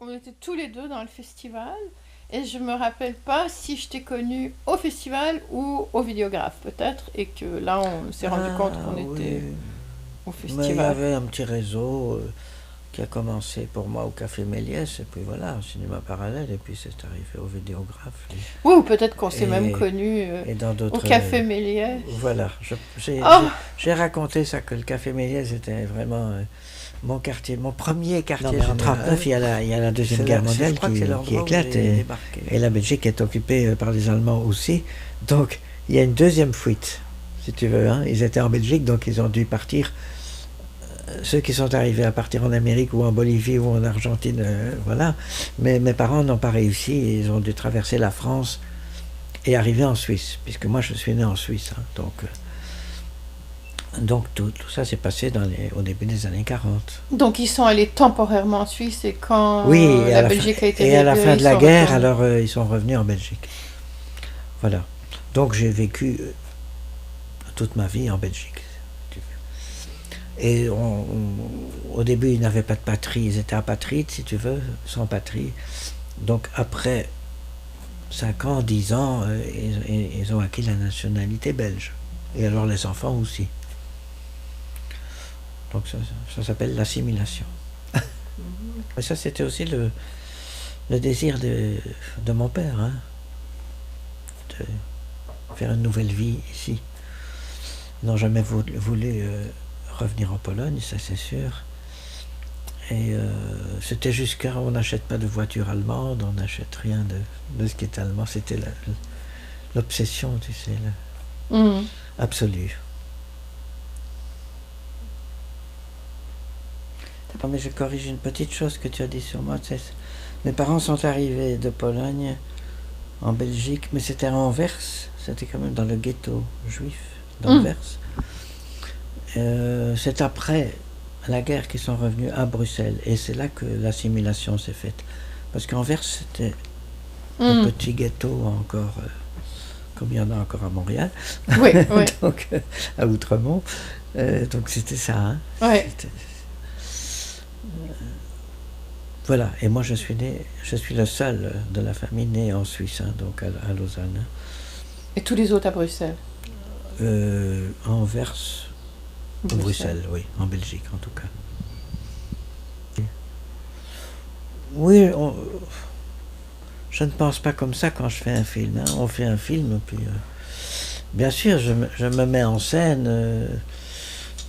on était tous les deux dans le festival. Et je me rappelle pas si je t'ai connu au festival ou au vidéographe, peut-être. Et que là, on s'est rendu compte Ah qu'on était oui, au mais il y festival. avait un petit réseau qui a commencé pour moi au Café Méliès, et puis voilà, au cinéma parallèle, et puis c'est arrivé au vidéographe, Oui, ou peut-être qu'on s'est même et, connu et dans au d'autres... Café Méliès. voilà, Oh, j'ai raconté ça, que le Café Méliès était vraiment mon quartier, mon premier Non, quartier mais en général. 39, il y a la Deuxième C'est Guerre je mondiale crois que c'est qui l'endroit où éclate j'ai débarqué. et la Belgique est occupée par les Allemands aussi. Donc, il y a une deuxième fuite, si tu veux. Hein. Ils étaient en Belgique, donc ils ont dû partir. Ceux qui sont arrivés à partir en Amérique ou en Bolivie ou en Argentine, voilà. Mais mes parents n'ont pas réussi. Ils ont dû traverser la France et arriver en Suisse, puisque moi je suis né en Suisse. Hein. Donc tout ça s'est passé au début des années 40. donc ils sont allés temporairement en Suisse et Oui, quand la Belgique a été et à la fin libérée, de ils la sont guerre, retournés. alors ils sont revenus en Belgique. Voilà. Donc j'ai vécu toute ma vie en Belgique. Et au début, ils n'avaient pas de patrie, ils étaient apatrides, si tu veux, sans patrie. Donc après 5 ans, 10 ans, ils ont acquis la nationalité belge. Et alors les enfants aussi. Donc ça s'appelle l'assimilation. Et ça, c'était aussi le désir de mon père, hein, de faire une nouvelle vie ici. Ils n'ont jamais voulu revenir en Pologne, ça c'est sûr. Et c'était jusqu'à on n'achète pas de voiture allemande, on n'achète rien de ce qui est allemand. C'était l'obsession, tu sais, Mhm. absolue. Non, mais je corrige une petite chose que tu as dit sur moi. Mes parents sont arrivés de Pologne en Belgique, mais c'était à Anvers, c'était quand même dans le ghetto juif Mhm. d'Anvers. C'est après la guerre qu'ils sont revenus à Bruxelles, et c'est là que l'assimilation s'est faite. Parce qu'Anvers, c'était le Mhm. petit ghetto encore, comme il y en a encore à Montréal, Oui, oui, donc à Outremont. Donc c'était ça. Hein. oui. Voilà, et moi je suis le seul de la famille né en Suisse, hein, donc à Lausanne. Et tous les autres à Bruxelles. Anvers ou Bruxelles, oui, en Belgique en tout cas. Oui, je ne pense pas comme ça quand je fais un film. Hein. On fait un film, puis bien sûr, je me mets en scène,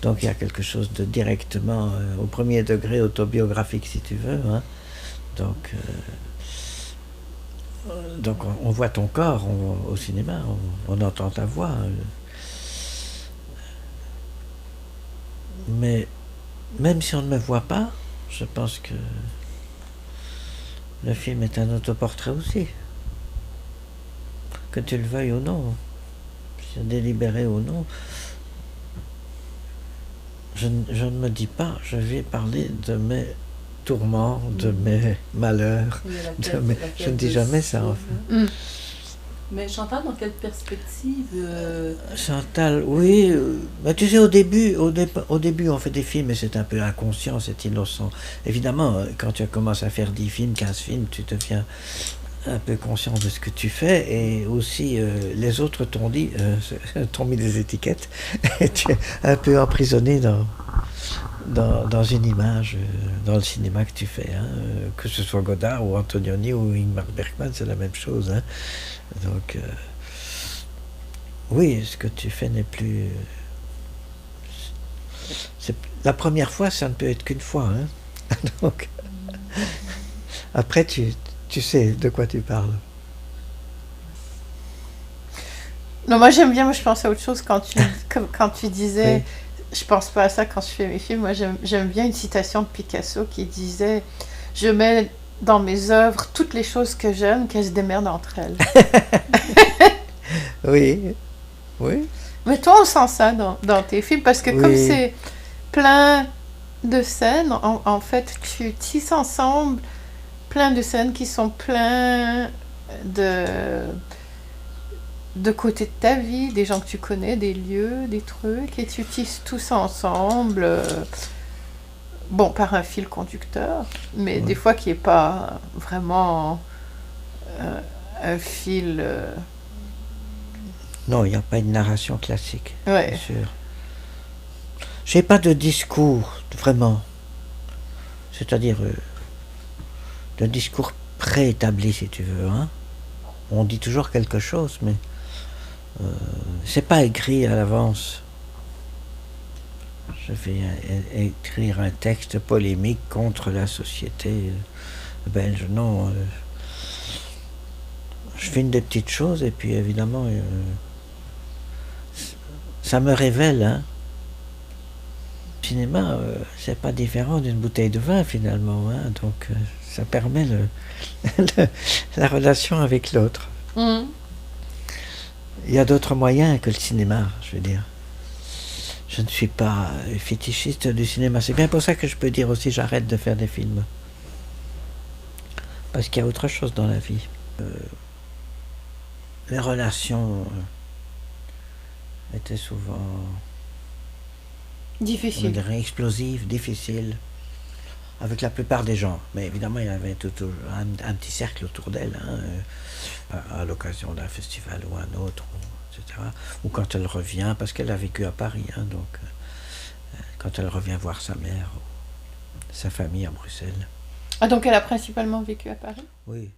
donc il y a quelque chose de directement au premier degré autobiographique, si tu veux. Hein. Donc, on voit ton corps au cinéma, on entend ta voix. Mais même si on ne me voit pas, je pense que le film est un autoportrait aussi. Que tu le veuilles ou non, délibéré ou non, je ne me dis pas, je vais parler de mes tourments, de mes malheurs. Je ne dis jamais ça, en fait. Mhm. Mais Chantal, dans quelle perspective Chantal, oui, mais tu sais, au début, on fait des films et c'est un peu inconscient, c'est innocent. Évidemment, quand tu commences à faire 10 films, 15 films, tu deviens un peu conscient de ce que tu fais, et aussi les autres t'ont dit, t'ont mis des étiquettes, et tu es un peu emprisonné dans une image, dans le cinéma que tu fais, hein, que ce soit Godard ou Antonioni ou Ingmar Bergman, c'est la même chose. Hein. Donc, oui, ce que tu fais n'est plus. La première fois, ça ne peut être qu'une fois. Hein. Donc, après, tu sais de quoi tu parles. Non, moi j'aime bien, moi je pense à autre chose quand tu disais, Oui. je pense pas à ça quand je fais mes films, moi j'aime bien une citation de Picasso qui disait, je mets dans mes œuvres toutes les choses que j'aime, qu'elles se démerdent entre elles. Oui, oui, Mais toi on sent ça dans tes films, parce que comme oui. c'est plein de scènes, en fait tu tisses ensemble plein de scènes qui sont plein de côté de ta vie, des gens que tu connais, des lieux, des trucs, et tu tisses tout ça ensemble bon, par un fil conducteur, mais Ouais. des fois qui n'est pas vraiment un fil. Non, il n'y a pas une narration classique, c'est Ouais. sûr. J'ai pas de discours, vraiment. C'est-à-dire de discours préétabli, si tu veux. Hein. On dit toujours quelque chose, mais c'est pas écrit à l'avance. Je vais écrire un texte polémique contre la société belge. Non, je fais des petites choses et puis évidemment, ça me révèle. Hein. Le cinéma, c'est pas différent d'une bouteille de vin finalement. Hein. Donc, ça permet la relation avec l'autre. Mm. Il y a d'autres moyens que le cinéma, je veux dire. Je ne suis pas fétichiste du cinéma. C'est bien pour ça que je peux dire aussi j'arrête de faire des films. Parce qu'il y a autre chose dans la vie. Les relations étaient souvent, on Difficile. dirait, explosives, difficiles, avec la plupart des gens. Mais évidemment, il y avait un petit cercle autour d'elle, hein, à l'occasion d'un festival ou un autre, etc. Ou quand elle revient, parce qu'elle a vécu à Paris, hein, donc quand elle revient voir sa mère, sa famille à Bruxelles. Ah, donc elle a principalement vécu à Paris? Oui.